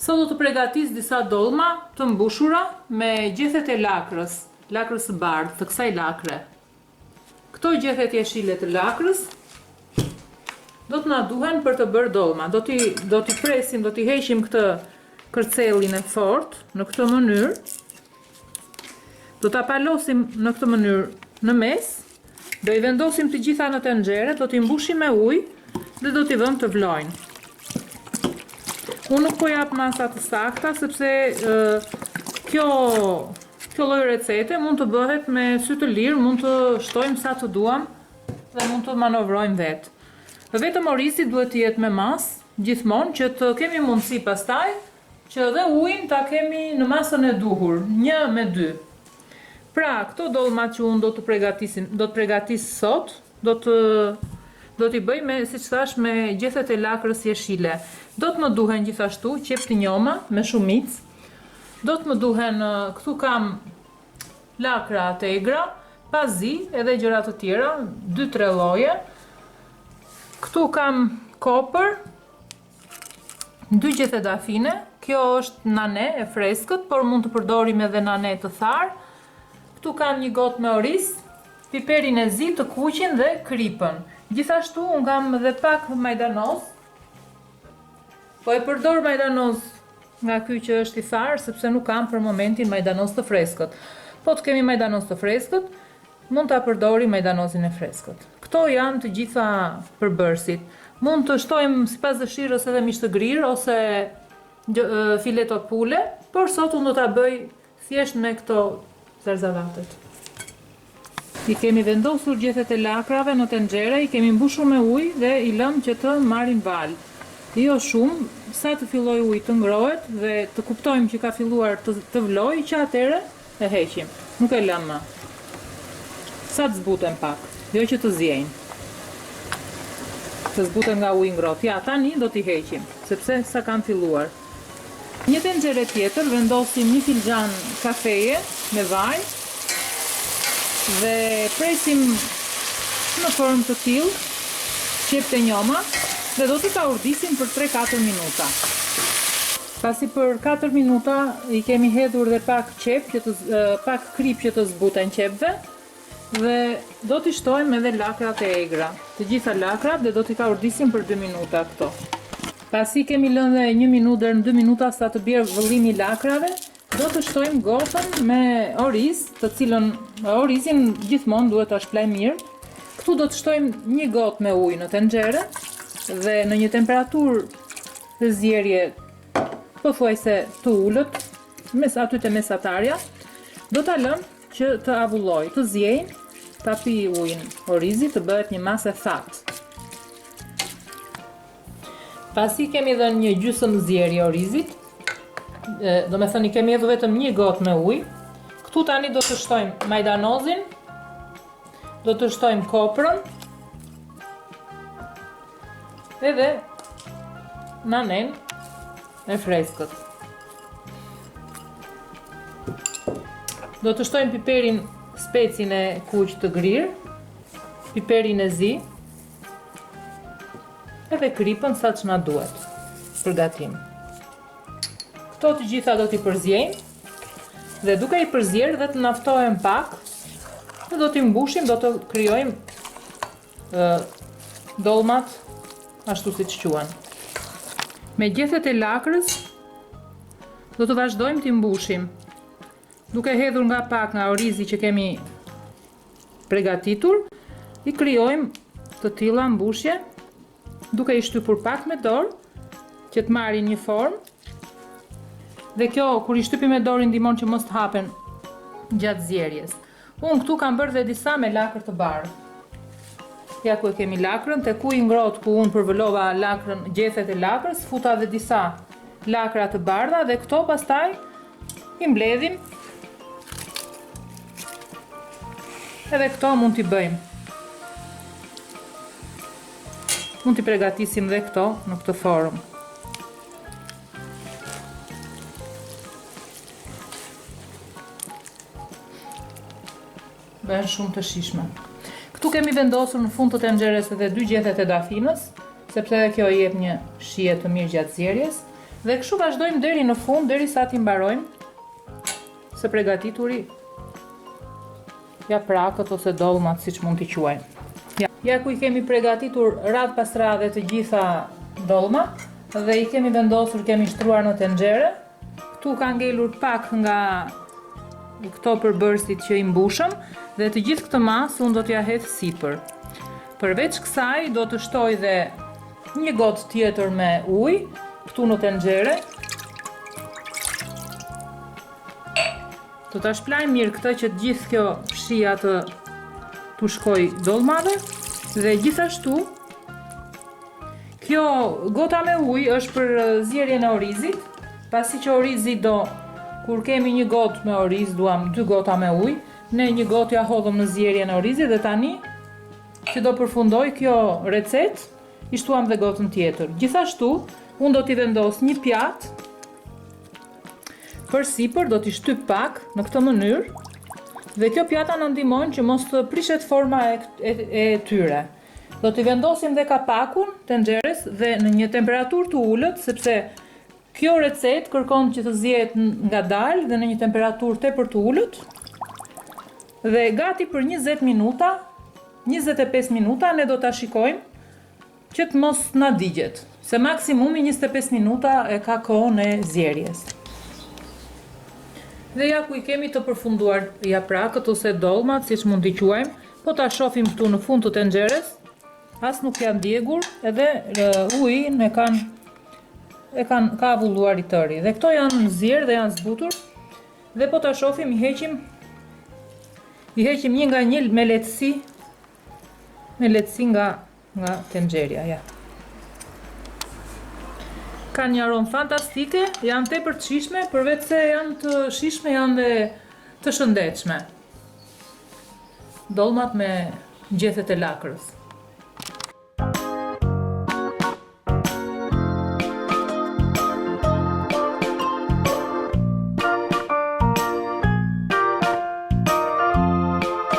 Sot do të përgatis disa dolma të mbushura me gjethet e lakrës së bardhë të kësaj lakre. Këto gjethet jeshile të lakrës do të na duhen për të bërë dolma. Do t'i presim, do t'i heqim këtë kërcellin e fortë në këtë mënyrë. Do t'a palosim në këtë mënyrë në mes. Do i vendosim të gjitha në tenxhere, do t'i mbushim me ujë dhe do t'i vëmë të vlojnë. Unë nuk po jap masa të sakta sepse kjo lloj recete mund të bëhet me sy të lirë, mund të shtojmë sa të duam dhe mund të manovrojmë vetë. Vetëm orisi duhet të jetë me masë gjithmonë që të kemi mundësi pastaj që edhe ujin ta kemi në masën e duhur, 1-2. Pra, këto dolmat që unë do të përgatis sot, do t'i bëj me, siç thash, me gjethet e lakrës jeshile. Do të më duhen gjithashtu qep të njoma me shumicë. Do të më duhen, këtu kam lakra tegra, pazi edhe gjëra të tjera, 2-3 lloje. Këtu kam kopër, 2 gjethe dafine. Kjo është nane e freskët, por mund të përdorim edhe nane të tharë. Këtu kam një gotë me oris, piperin e zi të kuqin dhe kripën. Gjithashtu unë kam edhe pak majdanoz. Po e përdor majdanoz nga ky që është i tharë, sepse nuk kam për momentin majdanoz të freskët. Po të kemi majdanoz të freskët, mund ta përdori majdanozin e freskët. Këto janë të gjitha përbërësit. Mund të shtojmë sipas dëshirës edhe mish të grirë ose fileto pule, por sot unë do ta bëj thjesht me këto zarzavatet. I kemi vendosur gjethet e lakrave në tenxhere, i kemi mbushur me ujë dhe i lëm që të marrin val. Jo shumë, sa të filloj uji të ngrohet dhe të kuptojmë që ka filluar të vlojë, që atëre e heqim. Nuk e lëm më. Sa të zbuten pak, jo që të zjejnë. Të zbuten nga uji ngrohtë. Ja, tani do t'i heqim, sepse sa kanë filluar. Një tenxhere tjetër vendosim 1 filxhan kafeje me vaj dhe presim në formë të tillë qepët e njoma dhe do t'i ta urdisim për 3-4 minuta. Pasi për 4 minuta i kemi hedhur dhe pak krip që të zbuten qepëve dhe do t'i shtojmë edhe lakrat e egra. Të gjitha lakrat dhe do t'i ta urdisim për 2 minuta këto. Pasi kemi lënë dhe 1 minutë deri në 2 minuta sa të bjerë vëllimi i lakrave, do të shtojmë gotën me oriz, të cilën orizin gjithmonë duhet ta shplaj mirë. Këtu do të shtojmë 1 gotë me ujë në tenxhere dhe në një temperaturë të zjerje pothuajse të ulët, aty te mesatarja, do ta lëmë që të avullojë, të zjejnë, ta pi ujin orizit, të bëhet një masë e thatë. Pasi kemi dhënë një gjysmë zjerje orizit, do me thënë i kemi hedhur vetëm 1 gotë me ujë. Këtu tani do të shtojmë majdanozin, do të shtojmë koprën, edhe nanen e freskët. Do të shtojmë piperin, specin e kuq të grirë, piperin e zi, edhe kripën sa që na duhet për gatim. Këto të gjitha do t'i përzjejmë dhe duke i përzjerë dhe të naftohem pak dhe do t'i mbushim, do të krijojmë dolmat ashtu si që quhen. Me gjethet e lakrës do të vazhdojmë t'i mbushim duke hedhur nga pak nga orizi që kemi përgatitur, i krijojmë të tilla mbushje duke i shtypur pak me dorë që të marrin një formë. Dhe kjo, kur i shtypim me dorë, ndihmon që mos të hapen gjatë zjerjes. Unë këtu kam bërë dhe disa me lakër të bardhë. Ja ku e kemi lakrën, te ku i ngrohtë ku unë përvëllova lakrën, gjethet e lakrës, futa dhe disa lakra të bardha dhe këto pastaj i mbledhim. Edhe këto mund t'i bëjmë. Mund t'i përgatisim dhe këto në këtë formë. Bëhen shumë të shijshme. Këtu kemi vendosur në fund të tenxheres edhe 2 gjethet e dafinës, sepse edhe kjo i jep një shije të mirë gjatë zjerjes. Dhe kështu vazhdojmë deri në fund, derisa t'i mbarojmë së përgatituri japrakët ose dollmat, siç mund t'i quajmë. Ja ku i kemi përgatitur radh pas radhe të gjitha dollmat dhe i kemi vendosur, kemi shtruar në tenxhere. Ktu ka ngelur pak nga këto përbërësit që i mbushëm dhe të gjithë këtë masë unë do t'ja hedh sipër. Përveç kësaj do të shtoj dhe një gotë tjetër me ujë këtu në tenxhere. Do ta shplaj mirë këtë që gjithë kjo fshija të shkoj dollmave dhe gjithashtu kjo gota me ujë është për zjerjen e orizit, pasi që orizi kur kemi një gotë me oriz, duam 2 gota me ujë, ne një gotë ja hodhëm në zjerjen e orizit dhe tani që do përfundoj kjo recet, i shtuam dhe gotën tjetër. Gjithashtu, unë do t'i vendos një pjatë për sipër, do t'i shtyp pak në këtë mënyrë dhe kjo pjata në ndihmon që mos të prishet forma e tyre. Do t'i vendosim dhe kapakun tenxheres dhe në një temperaturë të ulët, sepse kjo recet kërkon që të zihet ngadalë dhe në një temperaturë tepër të ulët. Dhe gati për 20 minuta, 25 minuta ne do ta shikojmë që të mos na digjet, se maksimumi 25 minuta e ka kohën e zjerjes. Dhe ja ku i kemi të përfunduar japrakët ose dollmat, siç mund t'i quajmë, po ta shohim këtu në fund të tenxheres, as nuk janë djegur, edhe uji ka avulluar i tëri. Dhe këto janë në zier dhe janë zbutur. Dhe po ta shohim, i heqim një nga një me lehtësi nga tenxheria, ja. Kanë një aromë fantastike, janë tepër të shijshme, përveç se janë të shijshme, janë dhe të shëndetshme. Dollmat me gjethet e lakrës.